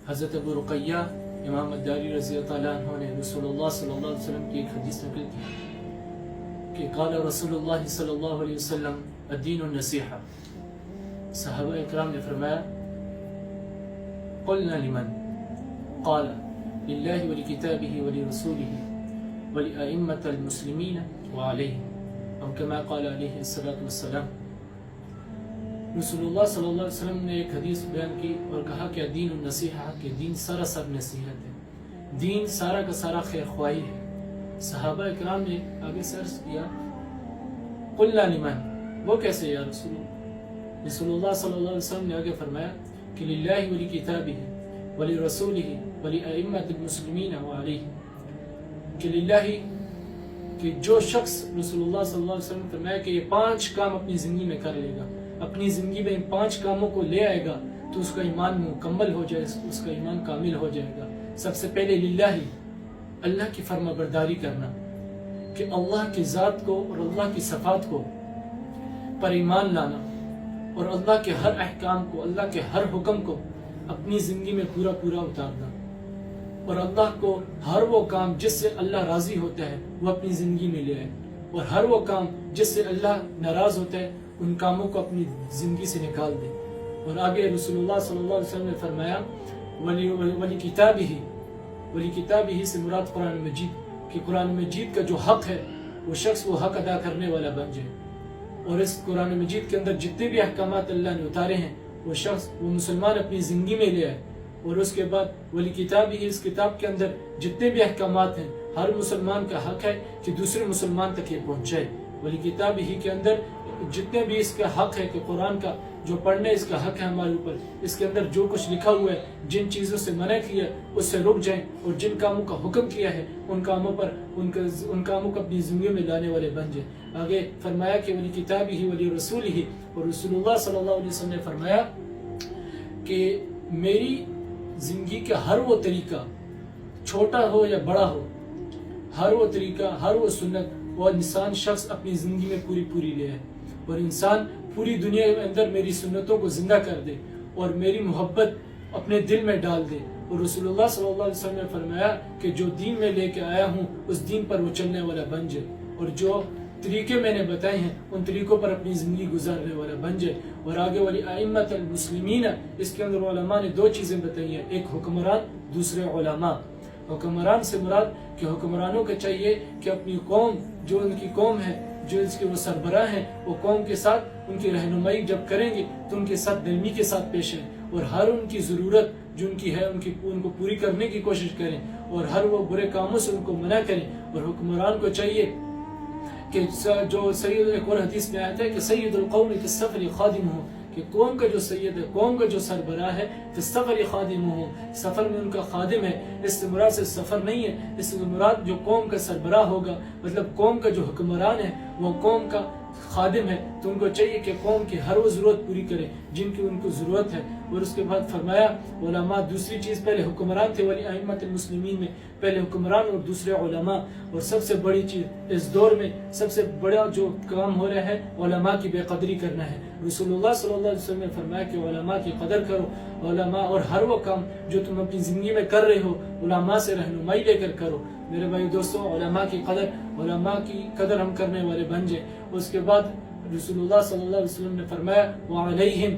حضرت ابو رقیہ امام الداری رضی اللہ عنہ نے رسول اللہ صلی اللہ علیہ وسلم کی ایک حدیث نقل کی کہ قال رسول اللہ صلی اللہ علیہ وسلم الدین النصیحہ. صحابہ اکرام نے فرمایا قلنا لمن قال للہ ولکتابہ ولرسولہ ولأئمة المسلمین وعلیہ او کما قال علیہ الصلاۃ والسلام. رسول اللہ صلی اللہ علیہ وسلم نے ایک حدیث بیان کی اور کہا کہ دین النصیحہ کہ دین سراسر نصیحت ہے، دین سارا کا سارا خیر خواہی ہے. صحابہ اکرام نے آگے سے عرض کیا قلنا لمن، وہ کیسے یا رسول اللہ؟ رسول اللہ صلی اللہ علیہ وسلم نے آگے فرمایا کہ للہ ولکتابہ ولرسولہ ولأئمة المسلمین وعلیہ، کہ للہ کہ جو شخص رسول اللہ صلی اللہ علیہ وسلم نے فرمایا کہ یہ 5 کام اپنی زندگی میں کر لے گا، اپنی زندگی میں ان 5 کاموں کو لے آئے گا تو اس کا ایمان مکمل ہو جائے، اس کا ایمان کامل ہو جائے گا. سب سے پہلے للہ، اللہ کی فرما برداری کرنا، کہ اللہ کی ذات کو اور اللہ کی صفات کو پر ایمان لانا اور اللہ کے ہر احکام کو، اللہ کے ہر حکم کو اپنی زندگی میں پورا پورا اتارنا، اور اللہ کو ہر وہ کام جس سے اللہ راضی ہوتا ہے وہ اپنی زندگی میں لے آئے، اور ہر وہ کام جس سے اللہ ناراض ہوتا ہے ان کاموں کو اپنی زندگی سے نکال دے. اور آگے رسول اللہ صلی اللہ علیہ وسلم نے فرمایا وَلِكِتَابِهِ سے مراد قرآن مجید، کہ قرآن مجید کا جو حق ہے وہ شخص وہ حق ادا کرنے والا بن جائے، اور اس قرآن مجید کے اندر جتنے بھی احکامات اللہ نے اتارے ہیں وہ شخص وہ مسلمان اپنی زندگی میں لے آئے. اور اس کے بعد وَلِكِتَابِهِ اس کتاب کے اندر جتنے بھی احکامات ہیں ہر مسلمان کا حق ہے کہ دوسرے مسلمان تک یہ پہنچائے. وَلِكِتَابِهِ کے اندر جتنے بھی اس کا حق ہے کہ قرآن کا جو پڑھنے اس کا حق ہے ہمارے اوپر، اس کے اندر جو کچھ لکھا ہوا ہے، جن چیزوں سے منع کیا اس سے رک جائیں، اور جن کاموں کا حکم کیا ہے ان کاموں کو اپنی زندگی میں لانے والے بن جائیں. آگے فرمایا کہ وَلِكِتَابِهِ وَلِرَسُولِهِ، اور رسول اللہ صلی اللہ علیہ وسلم نے فرمایا کہ میری زندگی کا ہر وہ طریقہ چھوٹا ہو یا بڑا ہو، ہر وہ طریقہ، ہر وہ سنت وہ انسان شخص اپنی زندگی میں پوری لے آئے، اور انسان پوری دنیا کے اندر میری سنتوں کو زندہ کر دے اور میری محبت اپنے دل میں ڈال دے. اور رسول اللہ صلی اللہ علیہ وسلم نے فرمایا کہ جو دین میں لے کے آیا ہوں اس دین پر وہ چلنے والا بن جائے، اور جو طریقے میں نے بتائے ہیں ان طریقوں پر اپنی زندگی گزارنے والا بن جائے. اور آگے والی ائمۃ المسلمین، اس کے اندر علماء نے 2 چیزیں بتائی ہیں، ایک حکمران، دوسرے علماء. حکمران سے مراد کہ حکمرانوں کو چاہیے کہ اپنی قوم، جو ان کی قوم ہے، جو اس کے وہ سربراہ ہیں، وہ قوم کے ساتھ ان کی رہنمائی جب کریں گے تو ان کے ساتھ نرمی کے ساتھ پیش آئیں، اور ہر ان کی ضرورت جو ان کی ہے ان کو پوری کرنے کی کوشش کریں، اور ہر وہ برے کاموں سے ان کو منع کریں. اور حکمران کو چاہیے کہ جو سید، ایک اور حدیث میں آیا ہے کہ سید القوم فی السفر خادم ہو، کہ قوم کا جو سید ہے، قوم کا جو سربراہ ہے، فی السفر خادم ہو، سفر میں ان کا خادم ہے. اس سے مراد سے سفر نہیں ہے، اس سے مراد جو قوم کا سربراہ ہوگا، مطلب قوم کا جو حکمران ہے وہ قوم کا خادم ہے، تو ان کو چاہیے کہ قوم کی ہر وہ ضرورت پوری کرے جن کی ان کو ضرورت ہے. اور اس کے بعد فرمایا علماء، دوسری چیز، پہلے حکمران تھے ولی ائمۃ المسلمین میں، پہلے حکمران اور دوسرے علماء. اور سب سے بڑی چیز اس دور میں سب سے بڑا جو کام ہو رہا ہے علماء کی بے قدری کرنا ہے. رسول اللہ صلی اللہ علیہ وسلم نے فرمایا کہ علماء کی قدر کرو، علماء، اور ہر وہ کام جو تم اپنی زندگی میں کر رہے ہو علماء سے رہنمائی لے کر کرو. میرے بھائی دوستو، علماء کی قدر ہم کرنے والے بن جائیں. اس کے بعد رسول اللہ صلی اللہ علیہ وسلم نے فرمایا وعلیہم،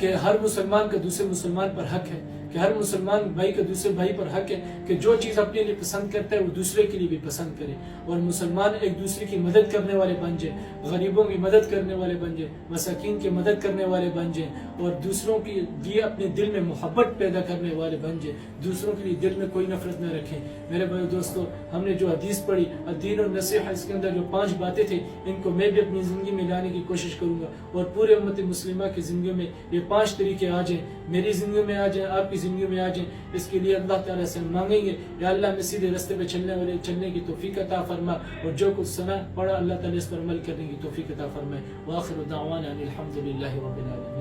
کہ ہر مسلمان کا دوسرے مسلمان پر حق ہے، کہ ہر مسلمان بھائی کا دوسرے بھائی پر حق ہے کہ جو چیز اپنے لیے پسند کرتا ہے وہ دوسرے کے لیے بھی پسند کرے، اور مسلمان ایک دوسرے کی مدد کرنے والے بن جائے، غریبوں کی مدد کرنے والے بن جائے، مساکین کی مدد کرنے والے بن جائیں، اور دوسروں کے لیے اپنے دل میں محبت پیدا کرنے والے بن جائیں، دوسروں کے لیے دل میں کوئی نفرت نہ رکھیں. میرے بھائی دوستو، ہم نے جو حدیث پڑھی الدین النصیحہ، اس کے اندر جو 5 باتیں تھیں ان کو میں بھی اپنی زندگی میں لانے کی کوشش کروں گا، اور پورے امت مسلمہ کی زندگی میں یہ 5 طریقے آ جائیں، میری زندگی میں آ جائیں، آپ کی زندگی میں آ جائیں. اس کے لیے اللہ تعالیٰ سے مانگیں گے یا اللہ میں سیدھے راستے پہ چلنے کی توفیق عطا فرما، اور جو کچھ سنا پڑھا اللہ تعالیٰ اس پر عمل کرنے کی توفیق عطا فرمائے. وآخر دعوانا الحمد للہ رب العالمین.